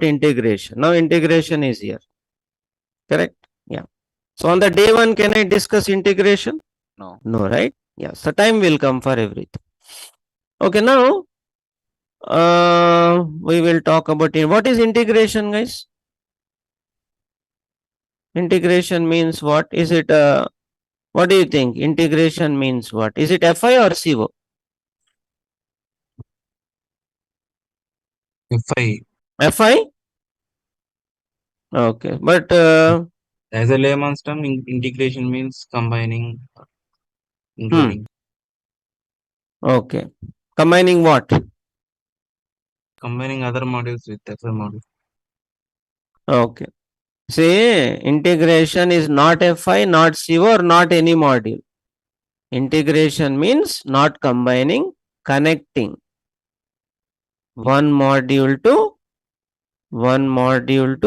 integration. Now integration is here. Correct? Yeah. So on the day one, can I discuss integration? No. No, right? Yeah. So time will come for everything. Okay, now we will talk about it. What is integration, guys? Integration means what? Is it what do you think? Integration means what? Is it FI or CO? FI. FI? Okay, but As a layman's term, integration means combining, including. Okay. Combining what? Combining other modules with FI module. Okay. Say integration is not FI, not CO, or not any module. Integration means not combining, connecting one module to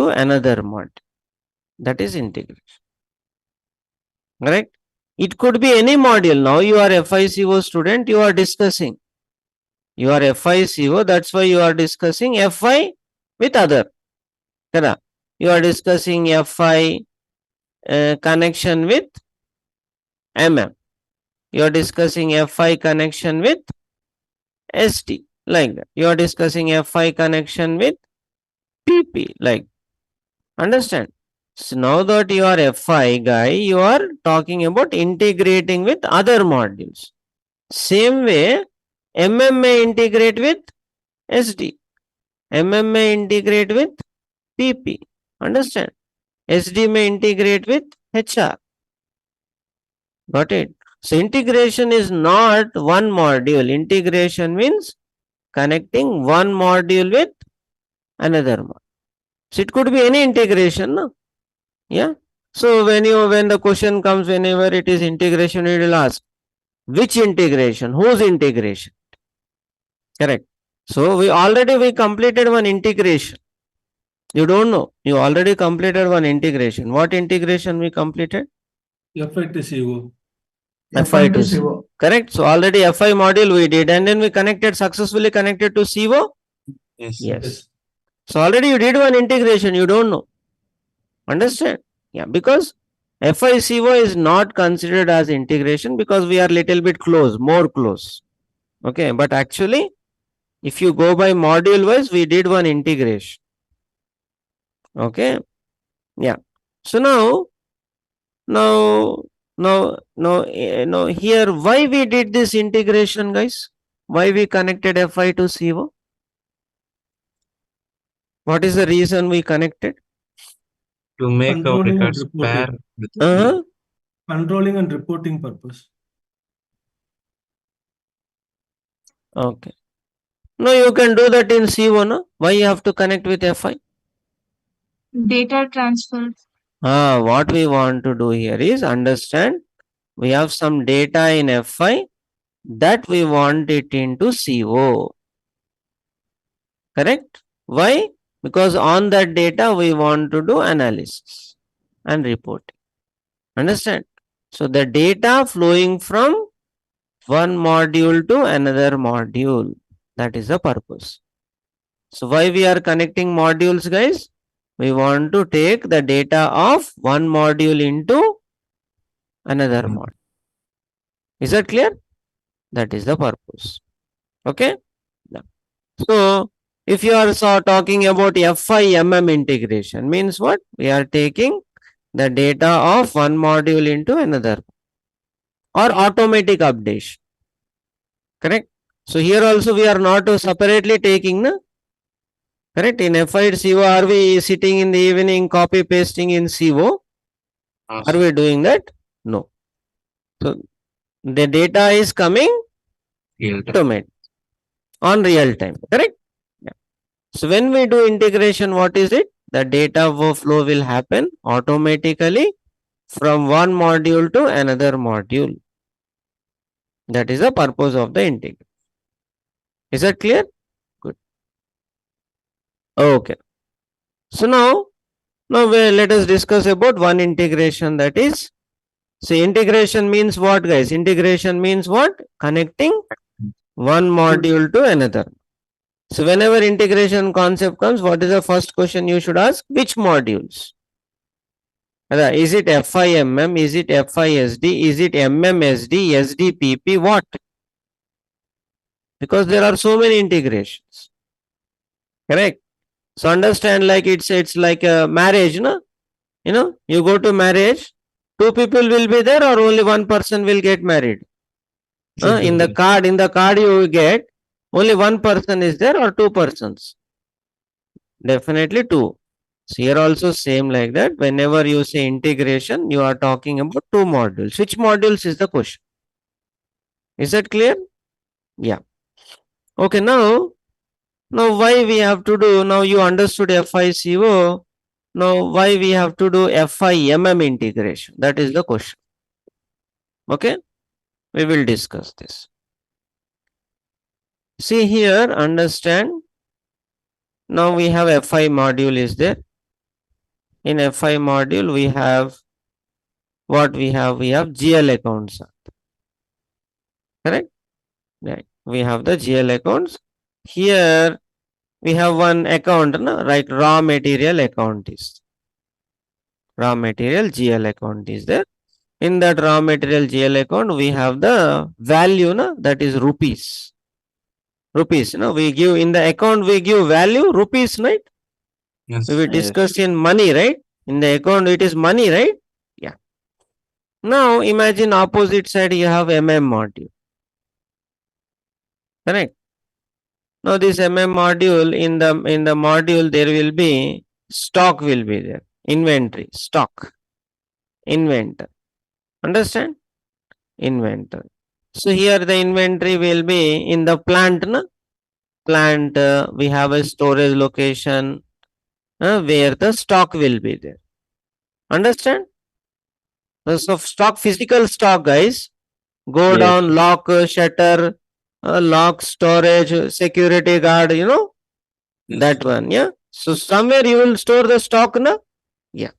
another module. That is integration. Correct? It could be any module. Now you are FICO student, you are discussing. You are FICO, that's why you are discussing FI with other. Correct? You are discussing FI connection with MM. You are discussing FI connection with ST, like that. You are discussing FI connection with PP, like. Understand? So now that you are FI guy, you are talking about integrating with other modules. Same way, MM may integrate with SD. MM may integrate with PP. Understand? SD may integrate with HR. Got it? So integration is not one module. Integration means connecting one module with another module. So it could be any integration, no? Yeah. So when the question comes, whenever it is integration, you will ask which integration, whose integration. Correct. So we completed one integration. You don't know. You already completed one integration. What integration we completed? FI to CO. FI to CO. Correct. So already FI module we did, and then we successfully connected to CO. Yes. Yes. So already you did one integration. You don't know. Understand? Yeah. Because FICO is not considered as integration because we are little bit close, more close. Okay. But actually, if you go by module wise, we did one integration. Okay. Yeah. So now here, why we did this integration, guys? Why we connected FI to CO? What is the reason we connected? To make our Controlling and records pair reporting. with Controlling and reporting purpose. Okay. No, you can do that in CO, no? Why you have to connect with FI? Data transfer. What we want to do here is understand we have some data in FI that we want it into CO. Correct? Why? Because on that data we want to do analysis and reporting. Understand? So the data flowing from one module to another module. That is the purpose. So why we are connecting modules, guys? We want to take the data of one module into another module. Is that clear? That is the purpose. Okay. So if you are talking about FIMM integration, means what? We are taking the data of one module into another, or automatic updation. Correct? So here also we are not separately taking, no? Correct? In FI CO, are we sitting in the evening copy pasting in CO? Are we doing that? No. So the data is coming automatic on real time. Correct? Yeah. So when we do integration, what is it? The data flow will happen automatically from one module to another module. That is the purpose of the integration. Is that clear? Good. Okay. So now let us discuss about one integration, that is, so integration means what, guys? Integration means what? Connecting one module to another. So whenever integration concept comes, what is the first question you should ask? Which modules? Is it FIMM? Is it FISD? Is it MMSD? SDPP? What? Because there are so many integrations. Correct? So understand, like it's like a marriage, no? You go to marriage, two people will be there or only one person will get married. In the card you get only one person is there or two persons? Definitely two. So here also same like that. Whenever you say integration, you are talking about two modules. Which modules is the question? Is that clear? Yeah. Okay, now why we have to do, now you understood FICO. Now why we have to do FIMM integration? That is the question. Okay, we will discuss this. See here, understand. Now we have FI module is there. In FI module, we have what we have? We have GL accounts. Correct? Right. We have the GL accounts. Here we have one account, no? Right? Raw material account is. Raw material GL account is there. In that raw material GL account, we have the value, no? That is rupees. Rupees, no? We give in the account, we give value rupees, right? Yes. We discussed in money, right? In the account, it is money, right? Yeah. Now imagine opposite side you have MM module. Correct. Now this MM module, in the module there will be stock will be there. Inventory, stock, inventory. Understand? Inventory. So here the inventory will be in the plant, no? Plant, we have a storage location where the stock will be there. Understand? So stock, physical stock, guys. Go Yes. down, lock, shutter, lock, storage, security guard, Yes. that one. Yeah. So somewhere you will store the stock, na? Yeah.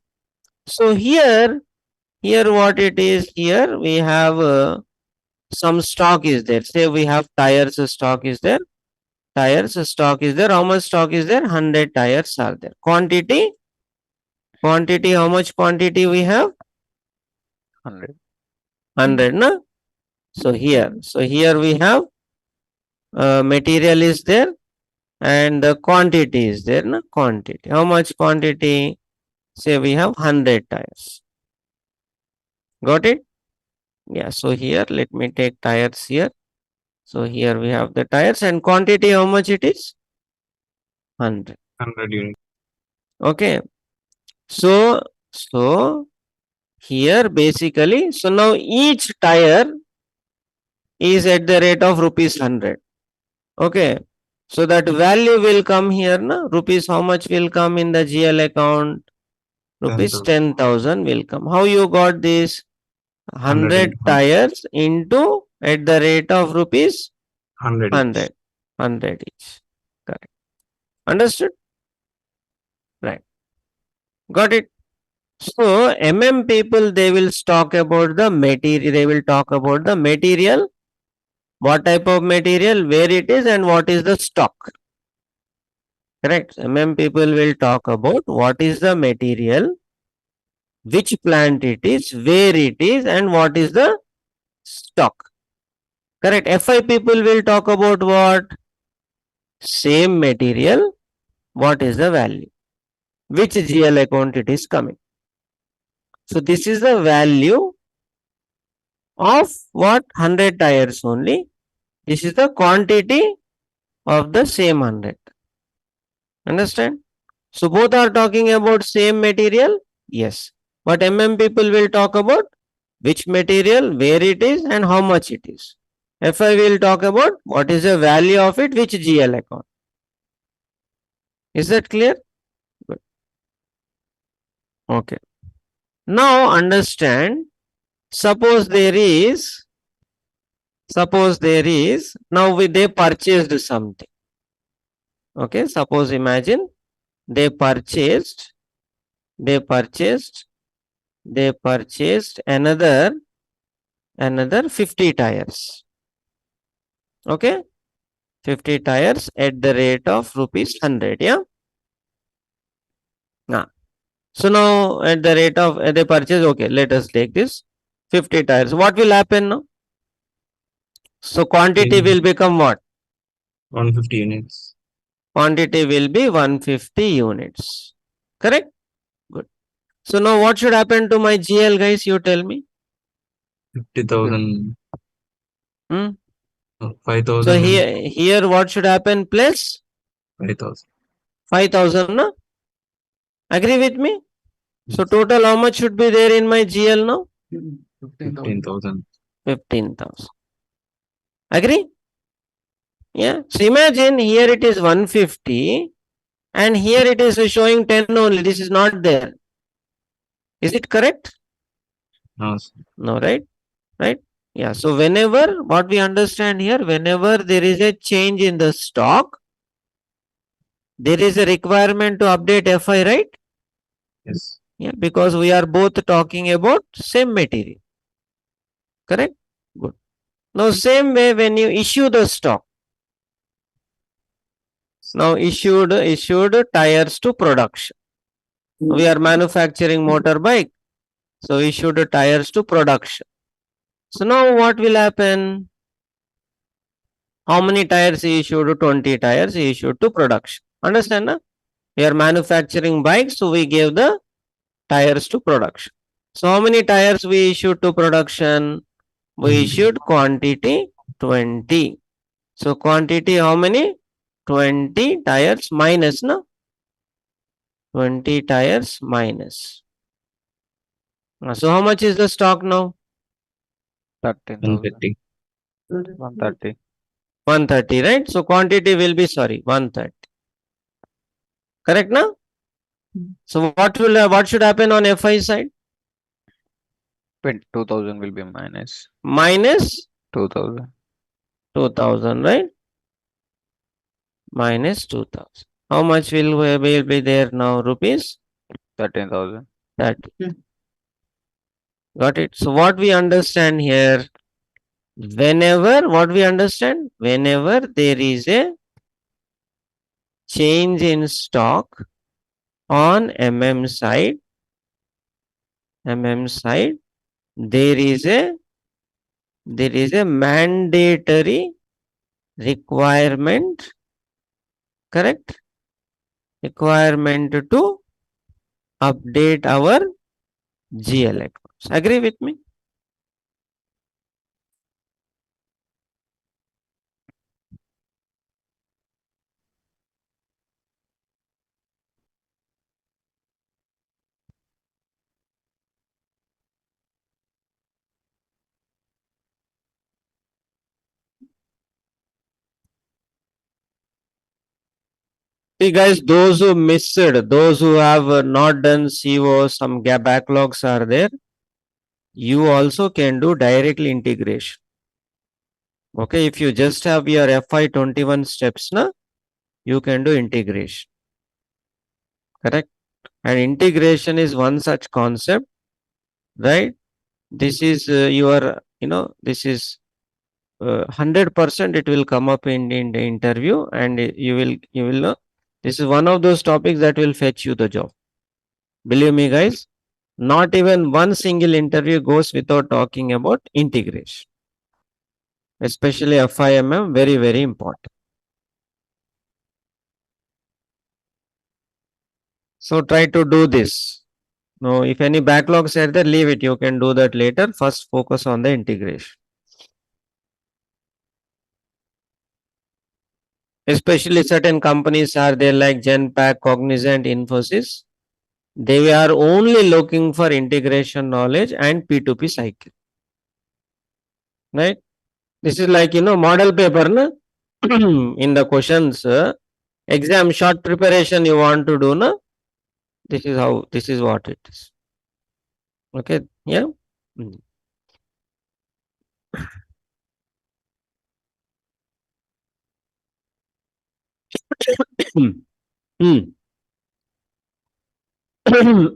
So here what it is, here we have some stock is there. Say we have tires stock is there. Tires stock is there. How much stock is there? 100 tires are there. Quantity, how much quantity we have? 100. 100, na? So here we have material is there and the quantity is there, na? Quantity. How much quantity? Say we have 100 tires. Got it? Yeah. So here let me take tires here. So here we have the tires and quantity, how much it is? 100. 100 units. Okay. So here basically, so now each tire is at the rate of rupees 100. Okay. So that value will come here, na? Rupees, how much will come in the GL account? Rupees 10,000 will come. How you got this? 100 tires into at the rate of rupees 100. 100 each. Correct. Understood? Right. Got it. So MM people, they will talk about the material. They will talk about the material. What type of material, where it is, and what is the stock. Correct. MM people will talk about what is the material, which plant it is, where it is, and what is the stock. Correct. FI people will talk about what? Same material, what is the value, which GL account it is coming. So this is the value of what? 100 tires only. This is the quantity of the same 100. Understand? So both are talking about same material. Yes. But MM people will talk about which material, where it is, and how much it is. FI will talk about what is the value of it, which GL account. Is that clear? Good. Okay. Now understand, suppose there is, now they purchased something. Okay. Suppose imagine they purchased another 50 tires. Okay. 50 tires at the rate of rupees 100. Yeah. Now, so now at the rate of they purchase. Okay, let us take this 50 tires. What will happen now? So quantity will become what? 150 units. Quantity will be 150 units. Correct? Good. So now what should happen to my GL, guys? You tell me. 50,000. Hmm? 5,000. So here what should happen? Plus 5,000. 5,000. No? Agree with me? So total how much should be there in my GL now? 15,000. 15,000. Agree? Yeah. So imagine here it is 150 and here it is showing 10 only. This is not there. Is it correct? No, sir. No, right? Right? Yeah. So whenever what we understand here, whenever there is a change in the stock, there is a requirement to update FI, right? Yes. Yeah, because we are both talking about same material. Correct? Good. Now, same way when you issue the stock. Now issued tires to production. We are manufacturing motorbike. So issued tires to production. So now what will happen? How many tires he issued? 20 tires he issued to production. Understand? Na? We are manufacturing bikes, so we gave the tires to production. So how many tires we issued to production? We issued quantity 20. So quantity how many? 20 tires minus, no? 20 tires minus. So how much is the stock now? 150. 130. 130, right? So quantity will be, sorry, 130. Correct now? So what should happen on FI side? 2,000 will be minus Minus 2,000. 2000, right? Minus 2000. How much will be there now? Rupees 13,000. 30. Got it? So what we understand here, whenever there is a change in stock on MM side, there is a mandatory requirement, correct? Requirement to update our GL accounts. Agree with me? See guys, those who missed, those who have not done CO, some gap backlogs are there. You also can do directly integration. Okay, if you just have your FI21 steps, na, you can do integration. Correct? And integration is one such concept, right? This is your, this is 100% it will come up in the interview, and you will know. This is one of those topics that will fetch you the job. Believe me, guys, not even one single interview goes without talking about integration, especially FIMM, very, very important. So try to do this. Now, if any backlogs are there, leave it. You can do that later. First, focus on the integration. Especially certain companies are there like Genpact, Cognizant, Infosys. They are only looking for integration knowledge and P2P cycle. Right? This is like, model paper, na? In the questions, exam short preparation you want to do, na? This is what it is. Okay, yeah.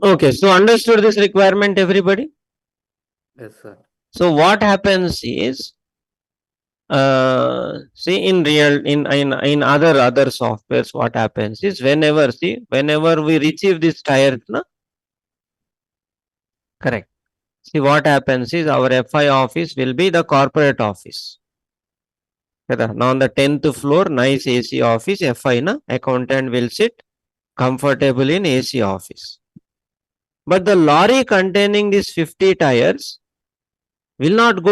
Okay, so understood this requirement, everybody? Yes, sir. So what happens is, see in real in other softwares, what happens is whenever we receive this tires, na, correct. See what happens is our FI office will be the corporate office. Now on the 10th floor, nice AC office, FI na accountant will sit comfortable in AC office. But the lorry containing these 50 tires will not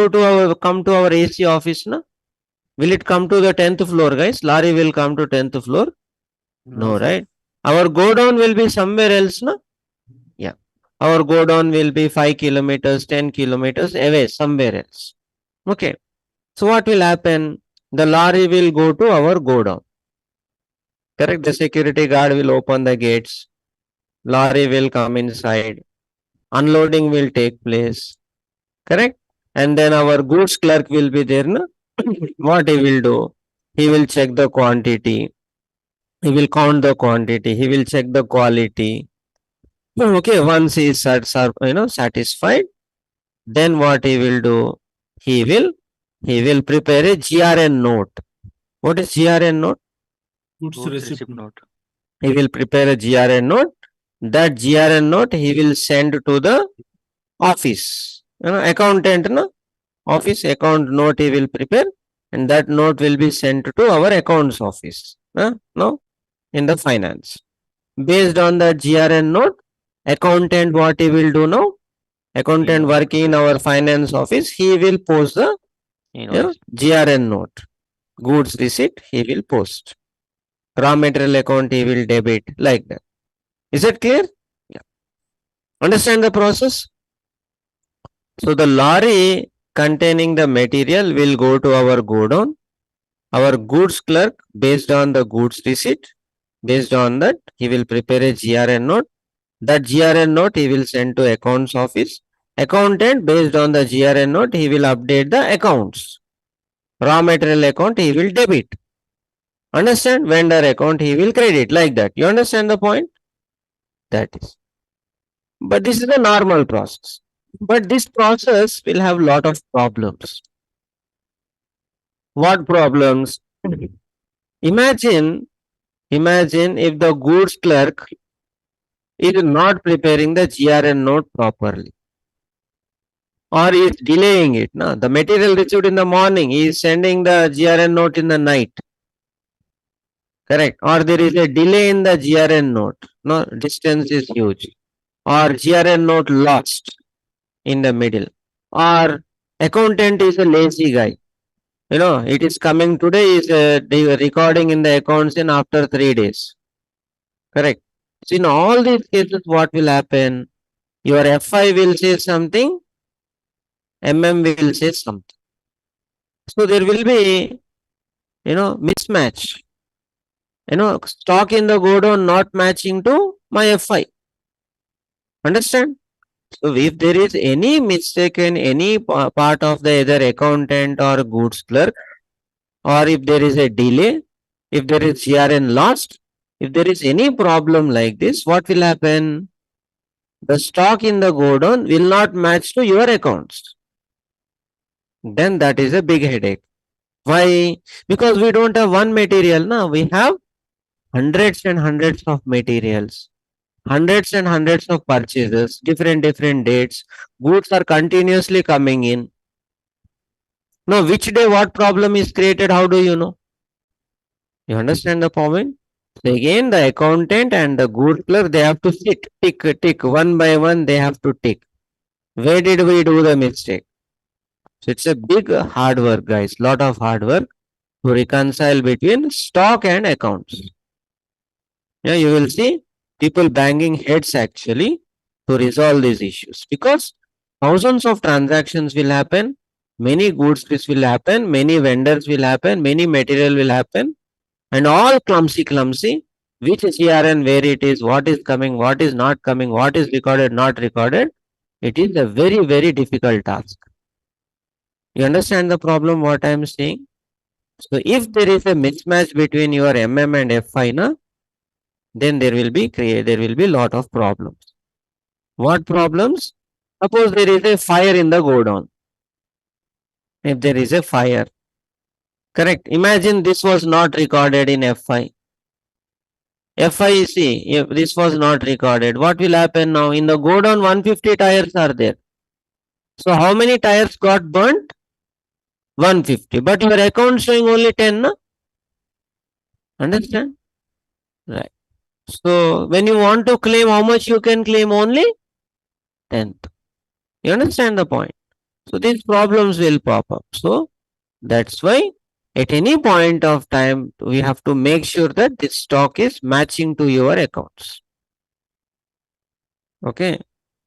come to our AC office, na? Will it come to the 10th floor, guys? Lorry will come to 10th floor? No, right? Our go down will be somewhere else, na? Yeah. Our go down will be 5 kilometers, 10 kilometers away, somewhere else. Okay. So what will happen? The lorry will go to our go down. Correct? The security guard will open the gates. Lorry will come inside. Unloading will take place. Correct? And then our goods clerk will be there, na? What he will do? He will check the quantity. He will count the quantity. He will check the quality. Okay, once he is satisfied, then what he will do? He will prepare a GRN note. What is GRN note? Goods Goods receipt receipt note. note. He will prepare a GRN note. That GRN note he will send to the office. Accountant, no? Office account note he will prepare, and that note will be sent to our accounts office. No, in the finance. Based on the GRN note, accountant what he will do now? Accountant working in our finance office, he will post the Invoice. GRN note. Goods receipt he will post. Raw material account he will debit, like that. Is it clear? Yeah. Understand the process? So the lorry containing the material will go to our godown. Our goods clerk, based on the goods receipt, based on that, he will prepare a GRN note. That GRN note he will send to accounts office. Accountant, based on the GRN note, he will update the accounts. Raw material account he will debit. Understand? Vendor account he will credit, like that. You understand the point? That is. But this is a normal process. But this process will have lot of problems. What problems? Imagine if the goods clerk is not preparing the GRN note properly, or is delaying it. No? The material received in the morning, he is sending the GRN note in the night. Correct. Or there is a delay in the GRN note. No, distance is huge. Or GRN note lost in the middle. Or accountant is a lazy guy. It is coming today, is recording in the accounts in after 3 days. Correct. So in all these cases, what will happen? Your FI will say something, will say something. So there will be, mismatch. Stock in the godown not matching to my FI. Understand? So if there is any mistake in any part of the either accountant or goods clerk, or if there is a delay, if there is GRN lost, if there is any problem like this, what will happen? The stock in the godown will not match to your accounts. Then that is a big headache. Why? Because we don't have one material. Now we have hundreds and hundreds of materials, hundreds and hundreds of purchases, different dates. Goods are continuously coming in. Now, which day what problem is created? How do you know? You understand the point? So again, the accountant and the goods clerk, they have to tick one by one. They have to tick. Where did we do the mistake? So it's a big hard work, guys. Lot of hard work to reconcile between stock and accounts. Yeah, you will see people banging heads actually to resolve these issues, because thousands of transactions will happen, many goods will happen, many vendors will happen, many material will happen, and all clumsy, which is here and where it is, what is coming, what is not coming, what is recorded, not recorded. It is a very, very difficult task. You understand the problem what I am saying? So if there is a mismatch between your and FI, then there will be lot of problems. What problems? Suppose there is a fire in the godown. If there is a fire, Correct. Imagine this was not recorded in FI. FIC, if this was not recorded, what will happen now? In the go down, 150 tires are there. So how many tires got burnt? 150. But your account showing only 10, no? Understand? Right. So when you want to claim, how much you can claim? Only 10th. You understand the point? So these problems will pop up. So that's why at any point of time, we have to make sure that this stock is matching to your accounts. Okay.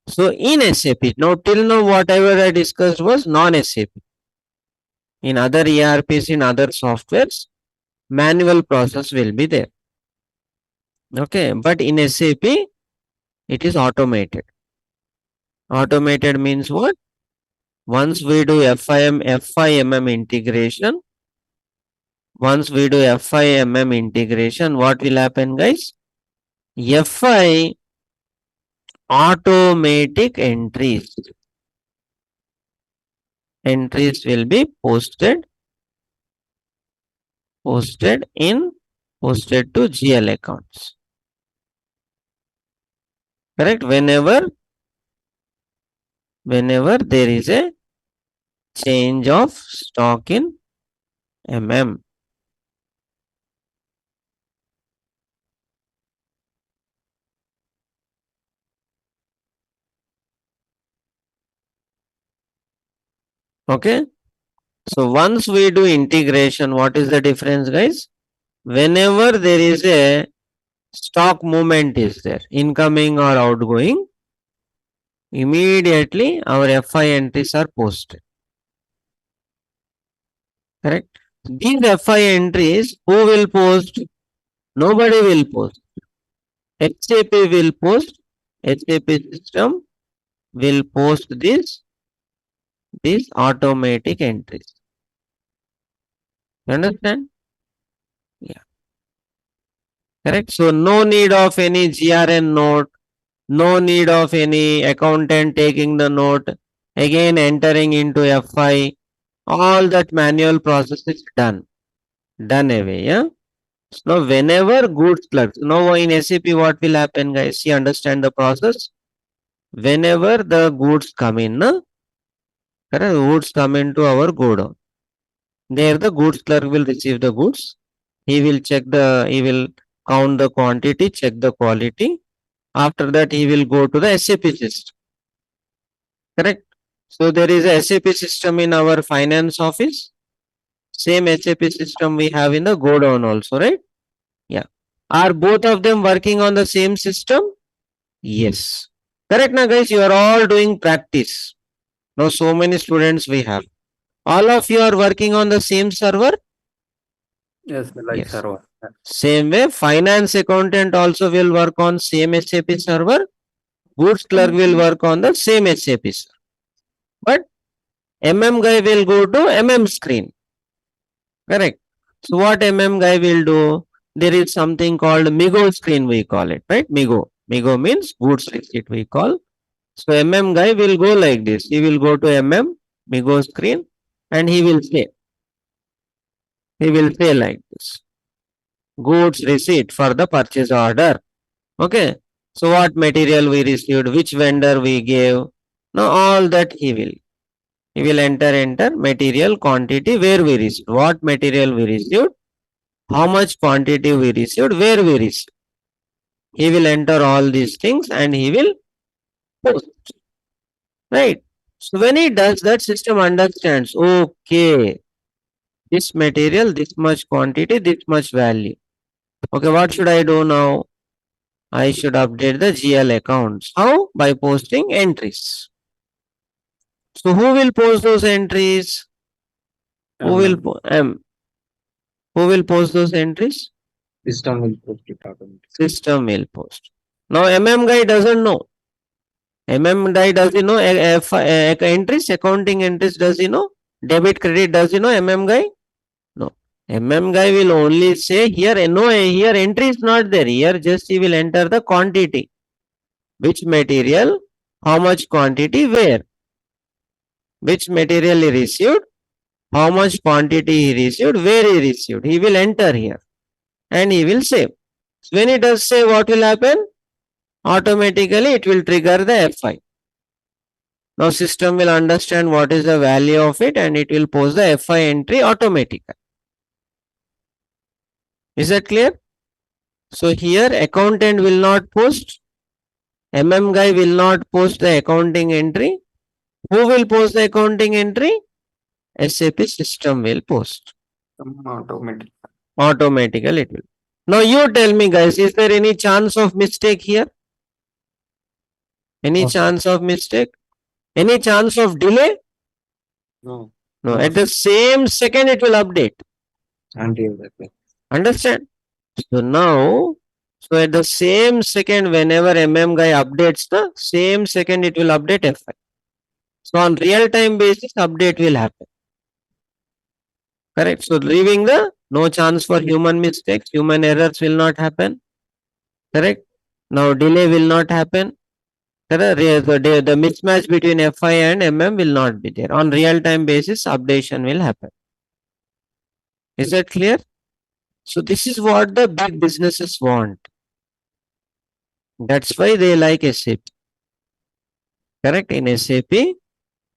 So in SAP, now till now whatever I discussed was non-SAP. In other ERPs, in other softwares, manual process will be there. Okay. But in SAP, it is automated. Automated means what? Once we do FIMM integration, once we do FIMM integration, what will happen, guys? FI automatic entries will be posted to GL accounts. Correct? Whenever there is a change of stock in MM. Okay. So once we do integration, what is the difference, guys? Whenever there is a stock movement is there, incoming or outgoing, immediately our FI entries are posted. Correct? These FI entries, who will post? Nobody will post. SAP will post. SAP system will post these automatic entries. You understand? Yeah. Correct. So no need of any GRN note, no need of any accountant taking the note, again entering into FI. All that manual process is done away. Yeah. So whenever goods clerks, now in SAP what will happen, guys? You understand the process? Whenever the goods come in, correct? Goods come into our go down. There the goods clerk will receive the goods. He will count the quantity, check the quality. After that, he will go to the SAP system. Correct? So there is a SAP system in our finance office. Same SAP system we have in the go down also, right? Yeah. Are both of them working on the same system? Yes. Correct now, guys? You are all doing practice. Now so many students we have. All of you are working on the same server? Yes, like Yes. server. Same way, finance accountant also will work on same SAP server. Goods clerk will work on the same SAP server. But MM guy will go to MM screen. Correct. So what MM guy will do? There is something called MIGO screen, we call it, right? MIGO. MIGO means goods receipt we call. So MM guy will go like this. He will go to MM, MIGO screen, and he will say like this. Goods receipt for the purchase order. Okay. So what material we received, which vendor we gave. Now all that he will enter material quantity, where we received, what material we received, how much quantity we received, where we received. He will enter all these things and he will post. Right. So when he does that, system understands, okay, this material, this much quantity, this much value. Okay, what should I do now? I should update the GL accounts. How? By posting entries. So who will post those entries? Who will post those entries? System will post it automatically. System will post. Now MM guy doesn't know. MM guy does he know entries, accounting entries, does he know? Debit credit, does he know MM guy? No. MM guy will only say here entry is not there. Here just he will enter the quantity. Which material, how much quantity, where. Which material he received, how much quantity he received, where he received. He will enter here and he will save. When he does save, what will happen? Automatically it will trigger the FI. Now system will understand what is the value of it and it will post the FI entry automatically. Is that clear? So here accountant will not post, MM guy will not post the accounting entry. Who will post the accounting entry? SAP system will post. Automatic. Automatically it will. Now you tell me guys, is there any chance of mistake here? Any No, sir. chance of mistake? Any chance of delay? No. No, No, at the same second it will update. Until that. Understand? So now, so at the same second, whenever MM guy updates the same second, it will update FI. So on real time basis, update will happen. Correct. So leaving the no chance for human mistakes, human errors will not happen. Correct. Now delay will not happen. Correct. The mismatch between FI and MM will not be there. On real time basis, updation will happen. Is that clear? So this is what the big businesses want. That's why they like SAP. Correct. In SAP,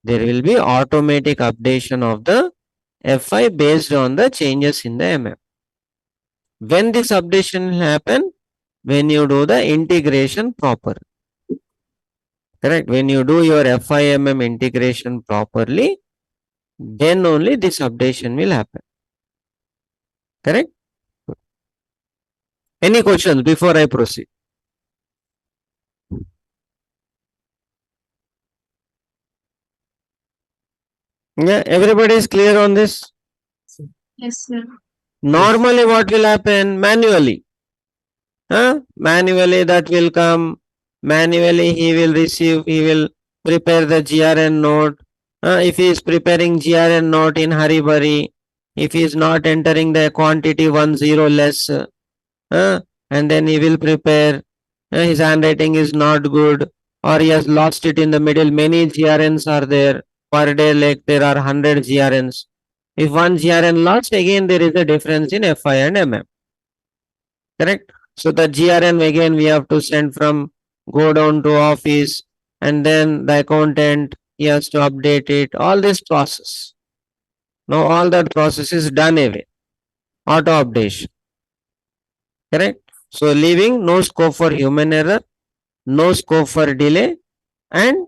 there will be automatic updation of the FI based on the changes in the MM. When this updation will happen? When you do the integration proper. Correct. When you do your FIMM integration properly, then only this updation will happen. Correct. Any questions before I proceed? Yeah, everybody is clear on this? Yes, sir. Normally what will happen? Manually. Manually that will come. Manually he will receive, he will prepare the GRN note. If he is preparing GRN note in hurry burry, if he is not entering the quantity 10 less, and then he will prepare, his handwriting is not good, or he has lost it in the middle. Many GRNs are there. Per day, like there are 100 GRNs. If one GRN lost, again there is a difference in FI and MM. Correct? So the GRN again we have to send from, go down to office, and then the accountant, he has to update it. All this process. Now all that process is done away. Auto updation. Correct? So leaving no scope for human error, no scope for delay, and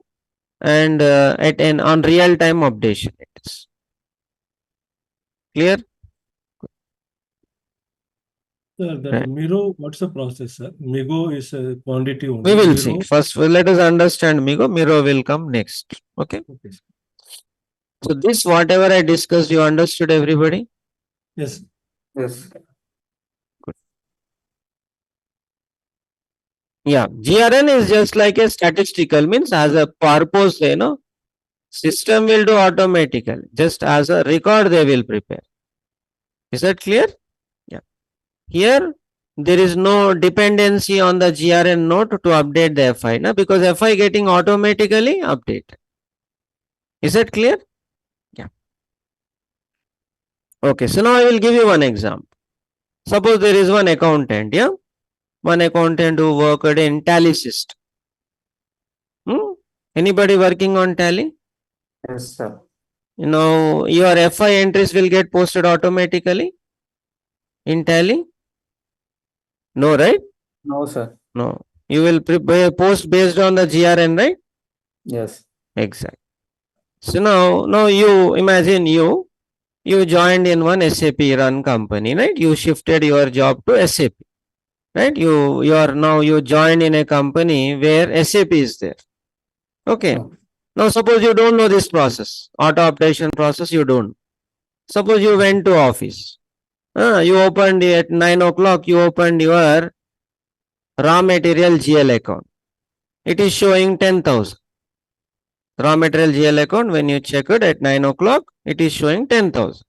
at an on real time updation it is. Clear? Sir, that Right. Miro, what's the process, sir? Migo is a quantity only. We will Miro, see. First, let us understand Migo. Miro will come next. Okay. okay, sir. So this whatever I discussed, you understood everybody? Yes, Yes. Yeah. GRN is just like a statistical, means as a purpose, system will do automatically. Just as a record they will prepare. Is that clear? Yeah. Here there is no dependency on the GRN note to update the FI, because FI getting automatically updated. Is that clear? Yeah. Okay, so now I will give you one example. Suppose there is one accountant, yeah? One accountant who worked in Tally system. Anybody working on Tally? Yes, sir. Your FI entries will get posted automatically in Tally? No, right? No, sir. No. You will post based on the GRN, right? Yes. Exactly. So now you imagine you joined in one SAP run company, right? You shifted your job to SAP, right? You joined in a company where SAP is there. Okay. Oh. Now suppose you don't know this process, auto updation process, you don't. Suppose you went to office. You opened at 9 o'clock, you opened your raw material GL account. It is showing 10,000. Raw material GL account, when you check it at 9 o'clock, it is showing 10,000.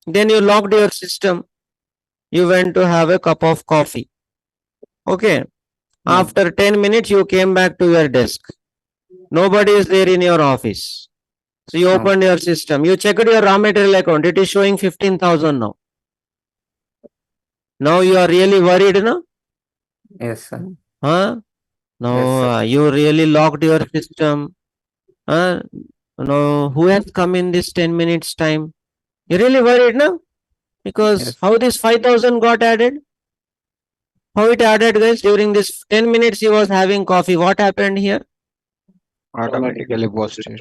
Then you locked your system. You went to have a cup of coffee. Okay. After 10 minutes, you came back to your desk. Nobody is there in your office. So you opened your system, you checked your raw material account, it is showing 15,000 now. Now you are really worried, no? Yes, sir. Huh? Now Yes, sir. you really locked your system. Now who has come in this 10 minutes time? You really worried, no? Because Yes. how this 5,000 got added? How it added, guys? During this 10 minutes he was having coffee. What happened here? Automatically posted.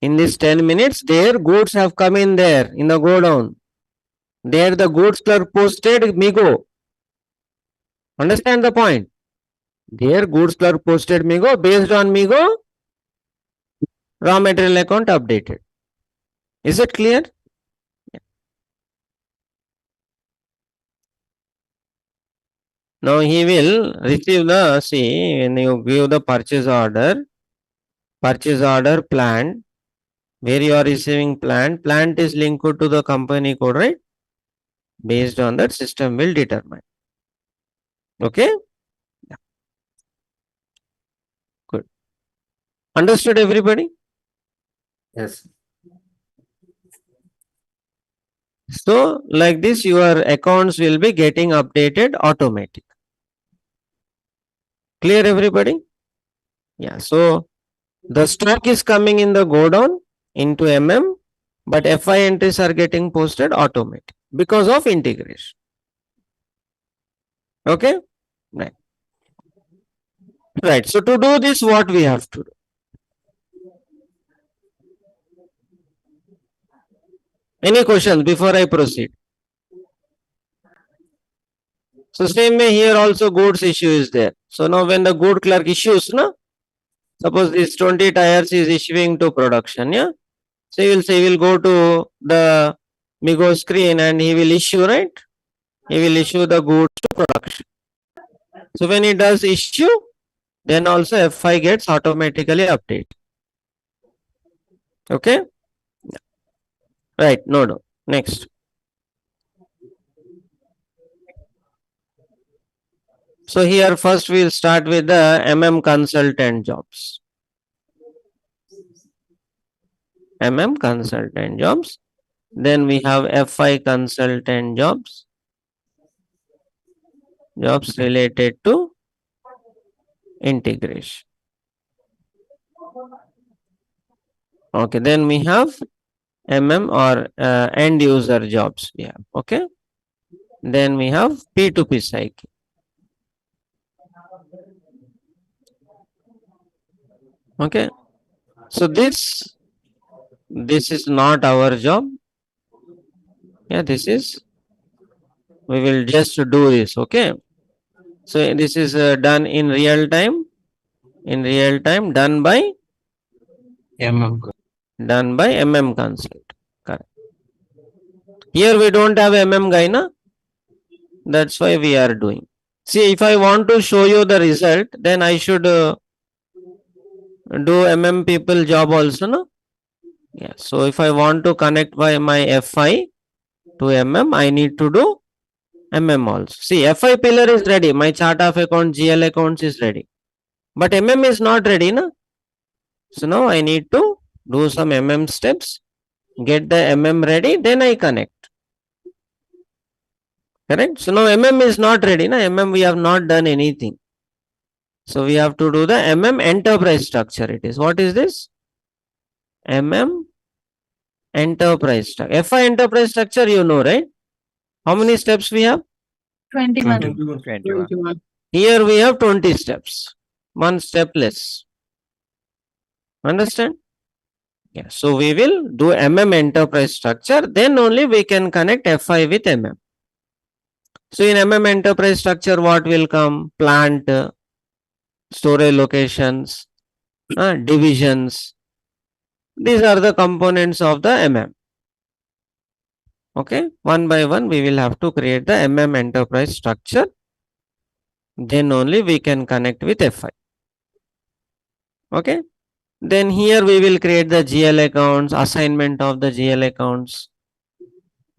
In this 10 minutes, their goods have come in there in the go down. There the goods clerk posted Migo. Understand the point? Their goods clerk posted Migo. Based on Migo, raw material account updated. Is it clear? Now he will receive the, see, when you give the purchase order plant, where you are receiving plant is linked to the company code, right? Based on that, system will determine. Okay? Yeah. Good. Understood, everybody? Yes. So, like this, your accounts will be getting updated automatic. Clear, everybody? Yeah. So, the stock is coming in the go down into MM, but FI entries are getting posted automatic because of integration. Okay? Right. Right. So, to do this, what we have to do? Any questions before I proceed? So same way here also goods issue is there. So now when the good clerk issues, no? Suppose this 20 tires is issuing to production, yeah? So he will say, he will go to the Migo screen and he will issue, right? He will issue the goods to production. So when he does issue, then also FI gets automatically updated. Okay? Right, no. Next. So here first we'll start with the MM consultant jobs. MM consultant jobs. Then we have FI consultant jobs. Jobs related to integration. Okay, then we have MM or end user jobs we have. Okay. Then we have P2P cycle. Okay. So this is not our job. Yeah, this is, we will just do this. Okay. So this is done in real time. Done by MM consult. Correct. Here we don't have MM guy, na? That's why we are doing. See, if I want to show you the result, then I should do MM people job also, no? Yeah. So if I want to connect by my FI to MM, I need to do MM also. See, FI pillar is ready. My chart of account, GL accounts is ready. But MM is not ready, no? So now I need to do some MM steps, get the MM ready, then I connect. Correct? So now MM is not ready, na? MM we have not done anything. So we have to do the MM enterprise structure. It is. What is this? MM enterprise structure. FI enterprise structure, you know, right? How many steps we have? 21. 21. Here we have 20 steps. One step less. Understand? Yeah. So we will do MM enterprise structure. Then only we can connect FI with MM. So in MM enterprise structure, what will come? Plant, storage locations, divisions. These are the components of the MM. Okay. One by one, we will have to create the MM enterprise structure. Then only we can connect with FI. Okay. Then here we will create the GL accounts, assignment of the GL accounts.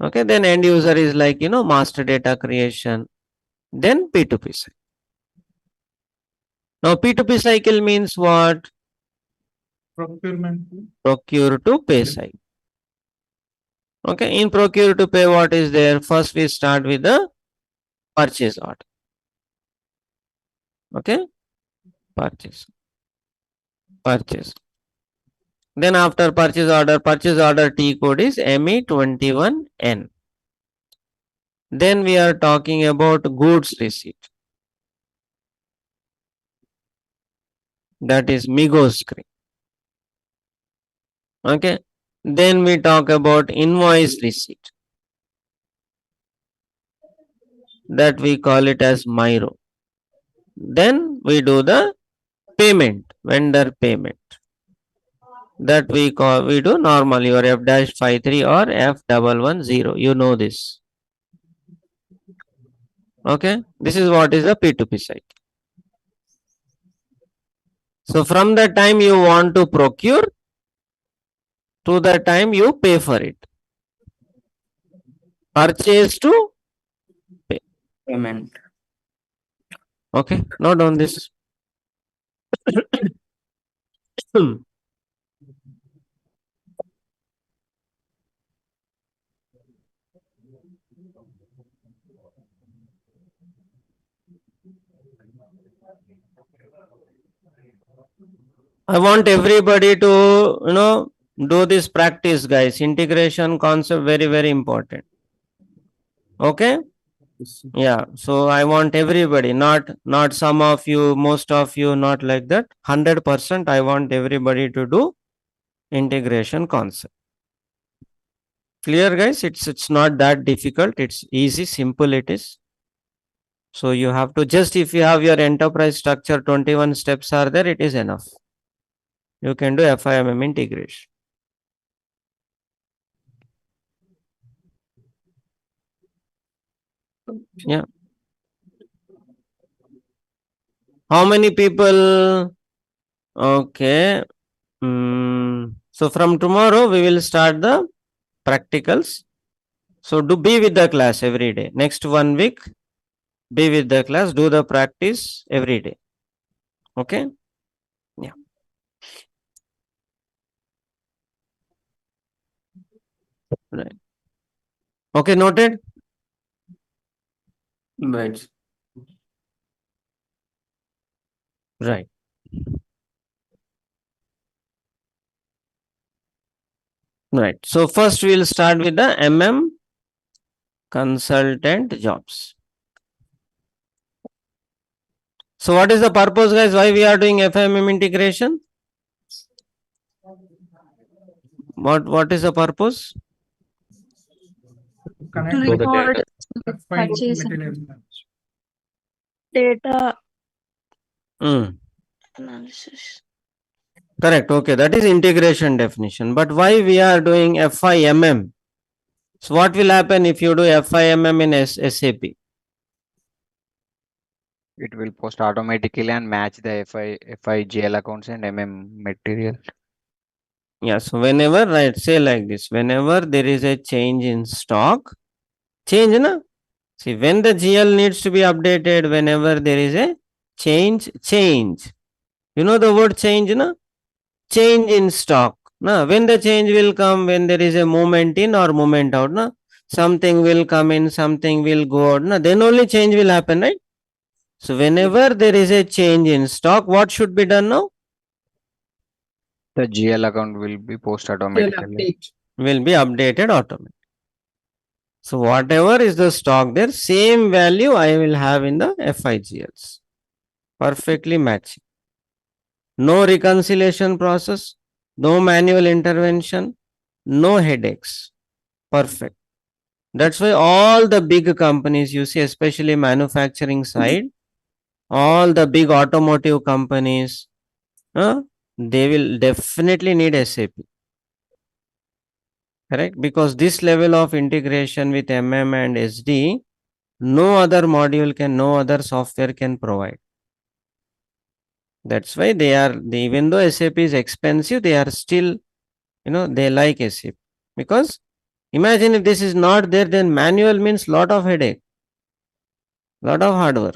Okay. Then end user is like, master data creation. Then P2P cycle. Now P2P cycle means what? Procure to pay side. Okay, in procure to pay, what is there? First, we start with the purchase order. Okay, purchase. Then after purchase order T code is ME21N. Then we are talking about goods receipt. That is MIGO screen. Okay. Then we talk about invoice receipt. That we call it as MIRO. Then we do the payment, vendor payment. That we do normally or F-53 or F110. You know this. Okay. This is what is the P2P side. So from the time you want to procure to the time you pay for it. Purchase to Payment. okay. Note down this. I want everybody to do this practice, guys. Integration concept very important. Okay. Yeah. So I want everybody, not some of you, most of you, not like that. 100%. I want everybody to do integration concept. Clear, guys? It's not that difficult. It's easy, simple. It is. So you have to just, if you have your enterprise structure, 21 steps are there. It is enough. You can do FIMM integration. Yeah. How many people? Okay. So from tomorrow we will start the practicals. So do be with the class every day. Next 1 week, be with the class. Do the practice every day. Okay. Yeah. Right. Okay. Noted. Right. Right. Right. So first we will start with the consultant jobs. So what is the purpose, guys? Why we are doing FIMM integration? What is the purpose? To record purchase data analysis. Correct. Okay, that is integration definition. But why we are doing FIMM? So what will happen if you do FIMM in SAP? It will post automatically and match the FIGL accounts and material. Yeah, so whenever, right, say like this, whenever there is a change in stock, change, na? See, when the GL needs to be updated, whenever there is a change. You know the word change, na? Change in stock. Na? When the change will come, when there is a movement in or movement out, na? Something will come in, something will go out, na? Then only change will happen, right? So whenever there is a change in stock, what should be done now? The GL account will be posted automatically. Will be updated automatically. So whatever is the stock there, same value I will have in the FIGLs. Perfectly matching. No reconciliation process, no manual intervention, no headaches. Perfect. That's why all the big companies you see, especially manufacturing side, all the big automotive companies, they will definitely need SAP. Correct? Because this level of integration with MM and SD, no other module can, no other software can provide. That's why even though SAP is expensive, they are still, they like SAP. Because imagine if this is not there, then manual means lot of headache, lot of hard work.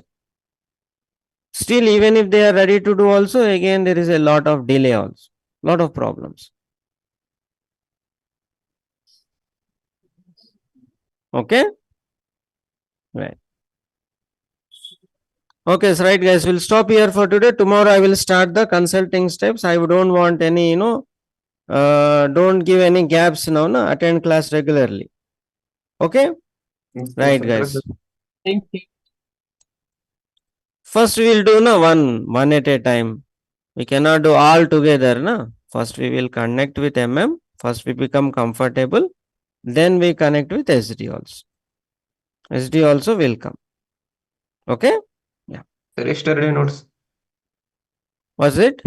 Still, even if they are ready to do also, again, there is a lot of delay also. Lot of problems. Okay? Right. Okay, so right guys, we'll stop here for today. Tomorrow I will start the consulting steps. I don't want any, don't give any gaps now, no? Attend class regularly. Okay? Right guys. Thank you. First we will do one at a time. We cannot do all together, no? First we will connect with MM. First we become comfortable. Then we connect with SD also. SD also will come. Okay? Sir, yesterday notes. Was it?